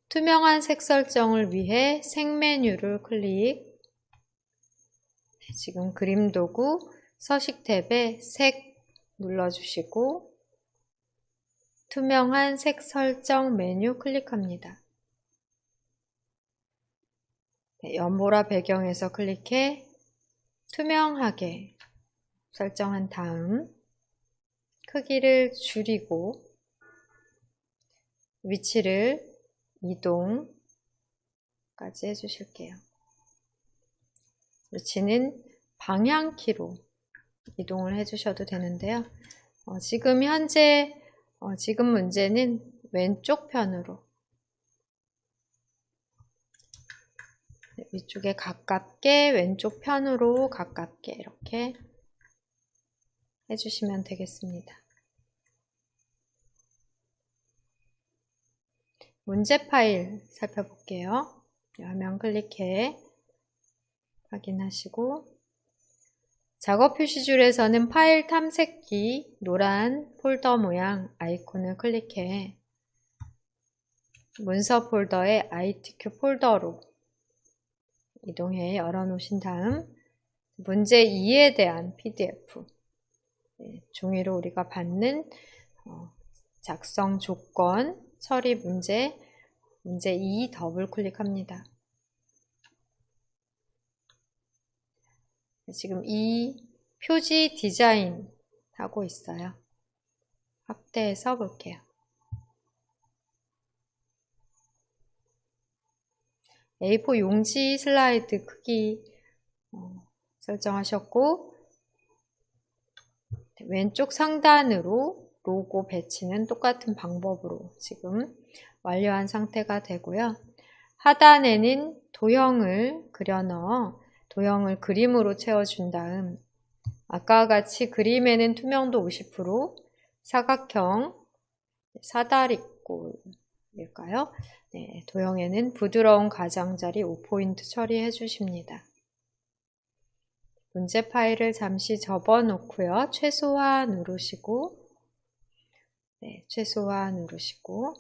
[SPEAKER 1] 투명한 색 설정을 위해 색 메뉴를 클릭 지금 그림 도구 서식 탭에 색 눌러주시고 투명한 색 설정 메뉴 클릭합니다. 네, 연보라 배경에서 클릭해 투명하게 설정한 다음 크기를 줄이고 위치를 이동까지 해주실게요. 위치는 방향키로 이동을 해주셔도 되는데요. 지금 현재 지금 문제는 왼쪽 편으로 위쪽에 가깝게 왼쪽 편으로 가깝게 이렇게 해주시면 되겠습니다. 문제 파일 살펴볼게요. 화면 클릭해 확인하시고 작업 표시줄에서는 파일 탐색기 노란 폴더 모양 아이콘을 클릭해 문서 폴더의 ITQ 폴더로 이동해 열어놓으신 다음 문제 2에 대한 PDF 종이로 우리가 받는 작성 조건 처리 문제 2 더블 클릭합니다. 지금 이 표지 디자인 하고 있어요. 확대해서 볼게요. A4 용지 슬라이드 크기 설정하셨고 왼쪽 상단으로 로고 배치는 똑같은 방법으로 지금 완료한 상태가 되고요. 하단에는 도형을 그려 넣어 도형을 그림으로 채워준 다음 아까와 같이 그림에는 투명도 50%, 사각형, 사다리꼴일까요? 네, 도형에는 부드러운 가장자리 5포인트 처리해 주십니다. 문제 파일을 잠시 접어 놓고요. 최소화 누르시고 네, 최소화 누르시고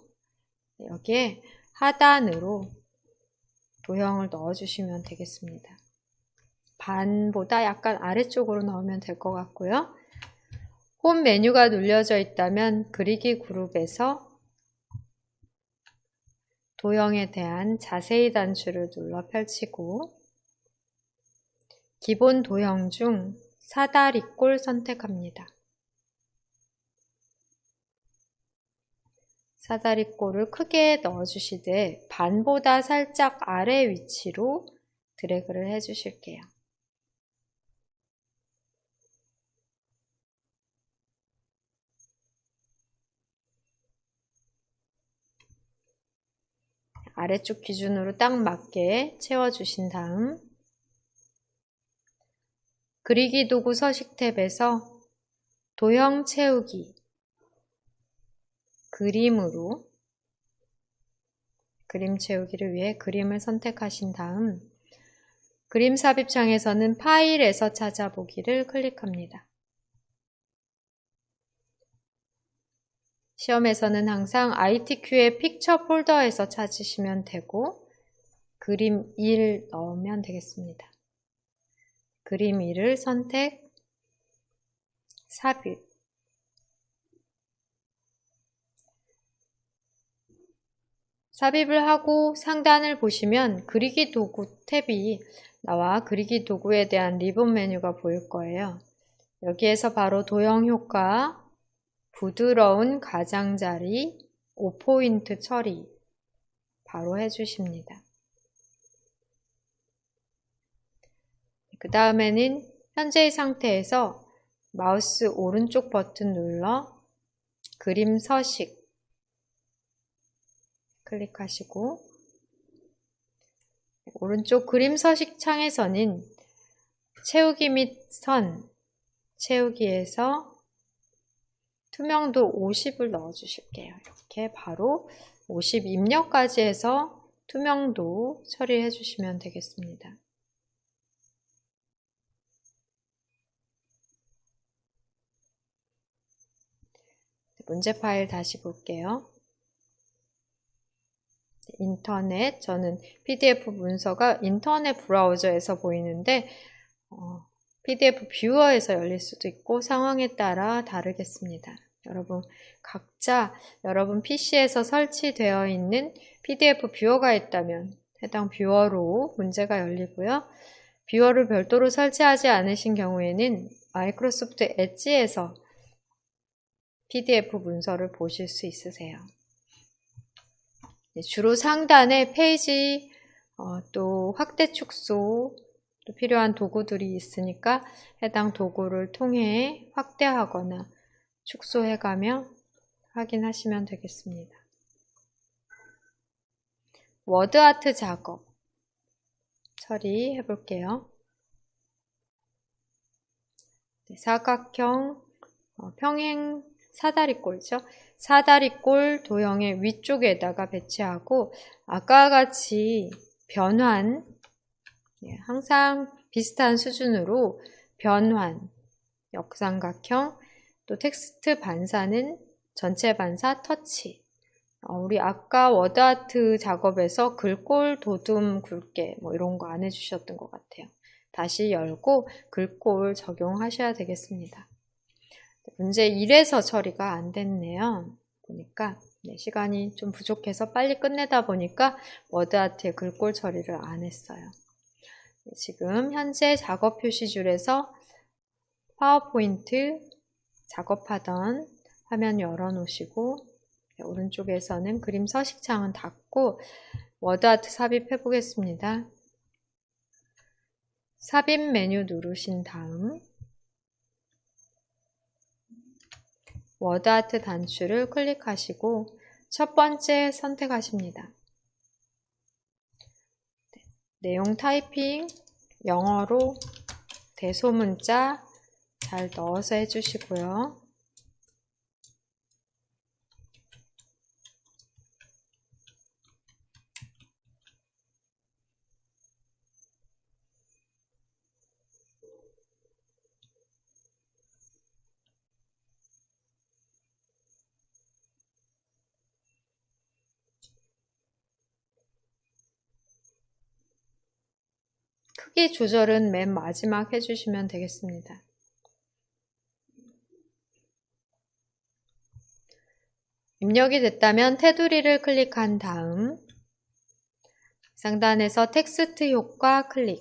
[SPEAKER 1] 여기에 하단으로 도형을 넣어주시면 되겠습니다. 반보다 약간 아래쪽으로 넣으면 될 것 같고요. 홈 메뉴가 눌려져 있다면 그리기 그룹에서 도형에 대한 자세히 단추를 눌러 펼치고 기본 도형 중 사다리꼴 선택합니다. 사다리꼴을 크게 넣어주시되 반보다 살짝 아래 위치로 드래그를 해주실게요. 아래쪽 기준으로 딱 맞게 채워주신 다음 그리기 도구 서식 탭에서 도형 채우기 그림으로 그림 채우기를 위해 그림을 선택하신 다음 그림 삽입창에서는 파일에서 찾아보기를 클릭합니다. 시험에서는 항상 ITQ의 픽처 폴더에서 찾으시면 되고 그림 1 넣으면 되겠습니다. 그림 1을 선택, 삽입 삽입을 하고 상단을 보시면 그리기 도구 탭이 나와 그리기 도구에 대한 리본 메뉴가 보일 거예요. 여기에서 바로 도형 효과, 부드러운 가장자리, 5포인트 처리 바로 해주십니다. 그 다음에는 현재의 상태에서 마우스 오른쪽 버튼 눌러 그림 서식 클릭하시고 오른쪽 그림 서식 창에서는 채우기 및 선, 채우기에서 투명도 50을 넣어주실게요. 이렇게 바로 50 입력까지 해서 투명도 처리해 주시면 되겠습니다. 문제 파일 다시 볼게요. 인터넷, 저는 PDF 문서가 인터넷 브라우저에서 보이는데 PDF 뷰어에서 열릴 수도 있고 상황에 따라 다르겠습니다. 여러분 각자 여러분 PC에서 설치되어 있는 PDF 뷰어가 있다면 해당 뷰어로 문제가 열리고요. 뷰어를 별도로 설치하지 않으신 경우에는 마이크로소프트 엣지에서 PDF 문서를 보실 수 있으세요. 주로 상단에 페이지, 또 확대 축소, 또 필요한 도구들이 있으니까 해당 도구를 통해 확대하거나 축소해가며 확인하시면 되겠습니다. 워드아트 작업 처리해 볼게요. 사각형, 평행 사다리꼴이죠. 사다리꼴 도형의 위쪽에다가 배치하고 아까와 같이 변환, 항상 비슷한 수준으로 변환, 역삼각형, 또 텍스트 반사는 전체 반사 터치. 우리 아까 워드아트 작업에서 글꼴, 도둠, 굵게 이런 거 안 해주셨던 것 같아요. 다시 열고 글꼴 적용하셔야 되겠습니다. 문제 1에서 처리가 안 됐네요. 보니까 시간이 좀 부족해서 빨리 끝내다 보니까 워드아트의 글꼴 처리를 안 했어요. 지금 현재 작업 표시줄에서 파워포인트 작업하던 화면 열어놓으시고 오른쪽에서는 그림 서식창은 닫고 워드아트 삽입해 보겠습니다. 삽입 메뉴 누르신 다음 워드아트 단추를 클릭하시고 첫 번째 선택하십니다. 내용 타이핑 영어로 대소문자 잘 넣어서 해주시고요. 크기 조절은 맨 마지막 해주시면 되겠습니다. 입력이 됐다면 테두리를 클릭한 다음 상단에서 텍스트 효과 클릭,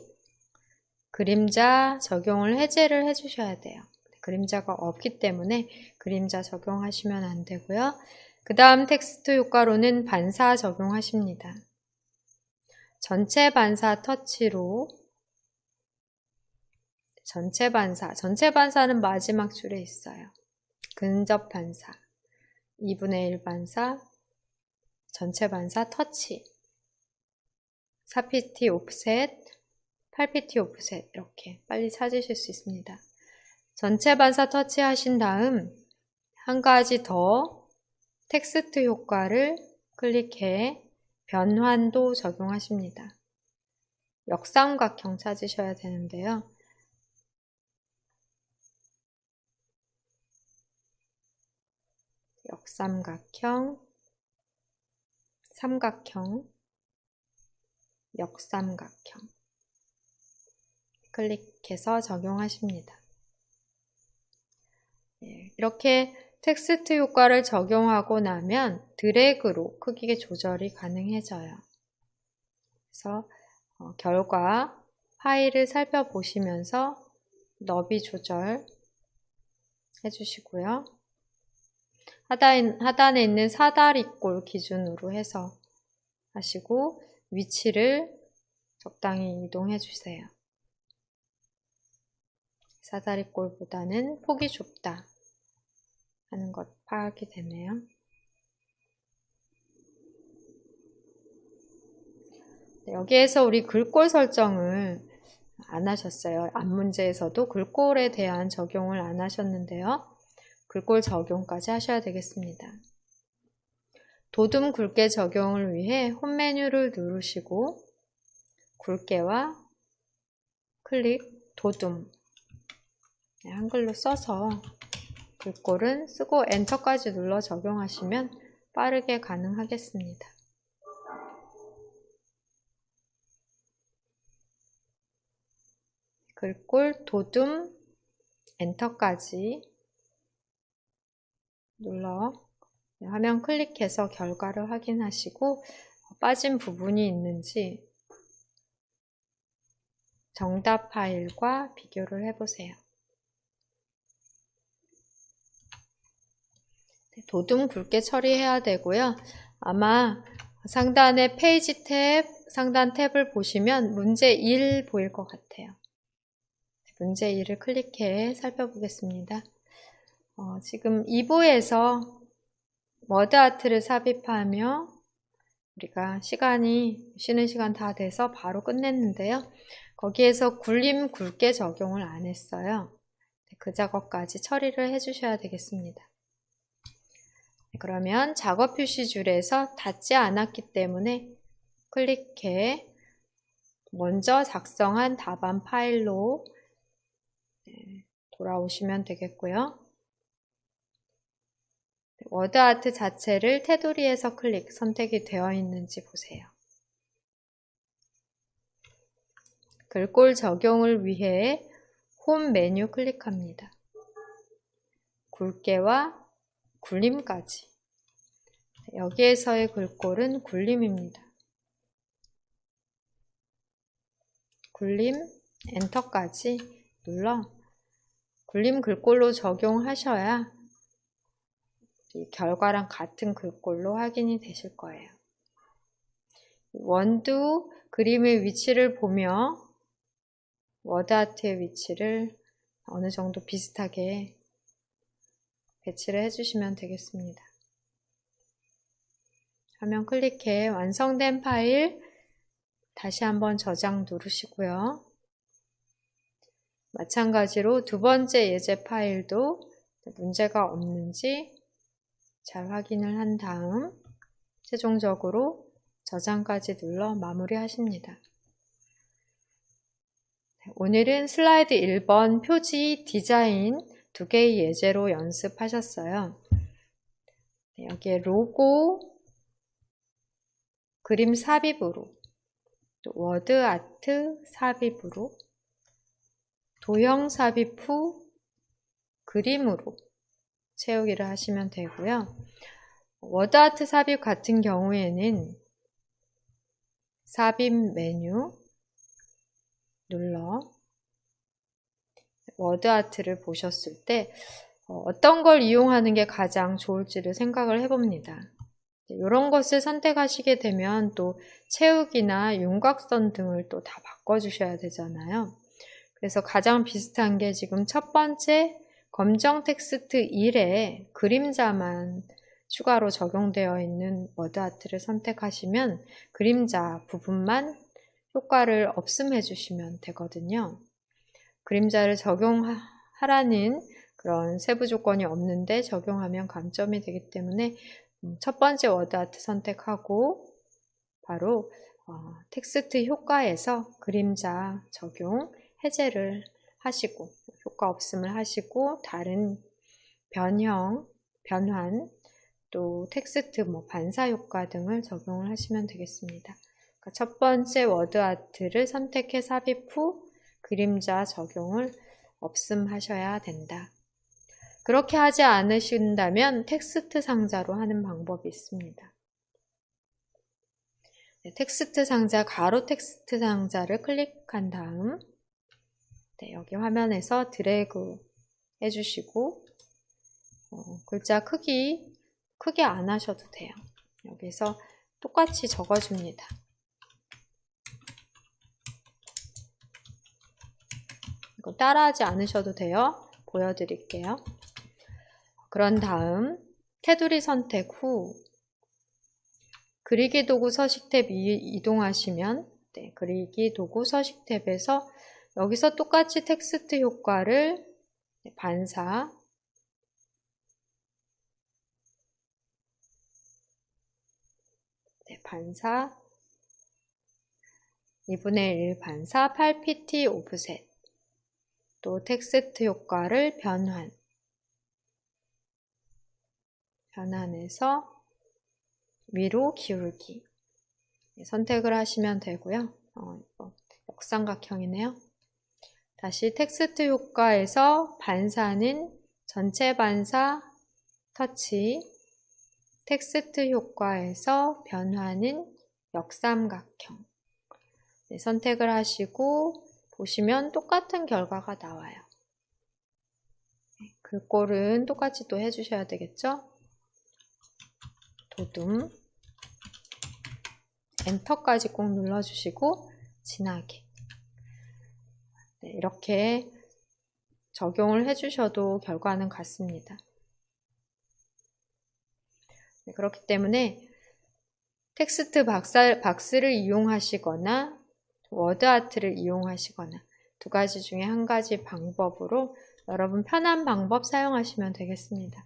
[SPEAKER 1] 그림자 적용을 해제를 해주셔야 돼요. 그림자가 없기 때문에 그림자 적용하시면 안 되고요. 그 다음 텍스트 효과로는 반사 적용하십니다. 전체 반사 터치로 전체 반사는 마지막 줄에 있어요. 근접 반사, 2분의 1 반사, 전체 반사 터치, 4pt 오프셋, 8pt 오프셋 이렇게 빨리 찾으실 수 있습니다. 전체 반사 터치 하신 다음 한 가지 더 텍스트 효과를 클릭해 변환도 적용하십니다. 역삼각형 찾으셔야 되는데요. 역삼각형, 삼각형, 역삼각형 클릭해서 적용하십니다. 이렇게 텍스트 효과를 적용하고 나면 드래그로 크기 조절이 가능해져요. 그래서 결과 파일을 살펴보시면서 너비 조절 해주시고요. 하단에 있는 사다리꼴 기준으로 해서 하시고 위치를 적당히 이동해 주세요. 사다리꼴보다는 폭이 좁다 하는 것 파악이 되네요. 여기에서 우리 글꼴 설정을 안 하셨어요. 앞문제에서도 글꼴에 대한 적용을 안 하셨는데요. 글꼴 적용까지 하셔야 되겠습니다. 도둠 굵게 적용을 위해 홈 메뉴를 누르시고 굵게와 클릭 도둠 한글로 써서 글꼴은 쓰고 엔터까지 눌러 적용하시면 빠르게 가능하겠습니다. 글꼴 도둠 엔터까지 눌러 화면 클릭해서 결과를 확인하시고 빠진 부분이 있는지 정답 파일과 비교를 해보세요. 도둠 굵게 처리해야 되고요. 아마 상단에 페이지 탭, 상단 탭을 보시면 문제 1 보일 것 같아요. 문제 1을 클릭해 살펴보겠습니다. 지금 2부에서 워드아트를 삽입하며 우리가 쉬는 시간 다 돼서 바로 끝냈는데요. 거기에서 굴림 굵게 적용을 안 했어요. 그 작업까지 처리를 해주셔야 되겠습니다. 그러면 작업 표시줄에서 닿지 않았기 때문에 클릭해 먼저 작성한 답안 파일로 돌아오시면 되겠고요. 워드아트 자체를 테두리에서 선택이 되어 있는지 보세요. 글꼴 적용을 위해 홈 메뉴 클릭합니다. 굵게와 굴림까지. 여기에서의 글꼴은 굴림입니다. 굴림, 엔터까지 눌러 굴림 글꼴로 적용하셔야 이 결과랑 같은 글꼴로 확인이 되실 거예요. 원두 그림의 위치를 보며 워드아트의 위치를 어느 정도 비슷하게 배치를 해주시면 되겠습니다. 화면 클릭해 완성된 파일 다시 한번 저장 누르시고요. 마찬가지로 두 번째 예제 파일도 문제가 없는지 잘 확인을 한 다음 최종적으로 저장까지 눌러 마무리하십니다. 오늘은 슬라이드 1번 표지 디자인 2개의 예제로 연습하셨어요. 여기에 로고, 그림 삽입으로, 또 워드 아트 삽입으로, 도형 삽입 후 그림으로 채우기를 하시면 되고요. 워드 아트 삽입 같은 경우에는 삽입 메뉴 눌러 워드 아트를 보셨을 때 어떤 걸 이용하는 게 가장 좋을지를 생각을 해봅니다. 이런 것을 선택하시게 되면 또 채우기나 윤곽선 등을 또 다 바꿔주셔야 되잖아요. 그래서 가장 비슷한 게 지금 첫 번째 검정 텍스트 1에 그림자만 추가로 적용되어 있는 워드 아트를 선택하시면 그림자 부분만 효과를 없음해 주시면 되거든요. 그림자를 적용하라는 그런 세부 조건이 없는데 적용하면 감점이 되기 때문에 첫 번째 워드 아트 선택하고 바로 텍스트 효과에서 그림자 적용 해제를 하시고 효과 없음을 하시고 다른 변형, 변환, 또 텍스트 반사 효과 등을 적용을 하시면 되겠습니다. 그러니까 첫 번째 워드 아트를 선택해 삽입 후 그림자 적용을 없음하셔야 된다. 그렇게 하지 않으신다면 텍스트 상자로 하는 방법이 있습니다. 텍스트 상자, 가로 텍스트 상자를 클릭한 다음 여기 화면에서 드래그 해주시고 글자 크게 안 하셔도 돼요. 여기서 똑같이 적어줍니다. 이거 따라하지 않으셔도 돼요. 보여드릴게요. 그런 다음 테두리 선택 후 그리기 도구 서식 탭 이동하시면 그리기 도구 서식 탭에서 여기서 똑같이 텍스트 효과를 반사 반사 2분의 1 반사 8pt 오프셋 또 텍스트 효과를 변환해서 위로 기울기 선택을 하시면 되고요. 역삼각형이네요. 다시 텍스트 효과에서 반사는 전체 반사 터치, 텍스트 효과에서 변화는 역삼각형 선택을 하시고 보시면 똑같은 결과가 나와요. 글꼴은 똑같이 또 해주셔야 되겠죠? 도둠 엔터까지 꼭 눌러주시고 진하게 네, 이렇게 적용을 해주셔도 결과는 같습니다. 네, 그렇기 때문에 텍스트 박스를 이용하시거나 워드아트를 이용하시거나 두 가지 중에 한 가지 방법으로 여러분 편한 방법 사용하시면 되겠습니다.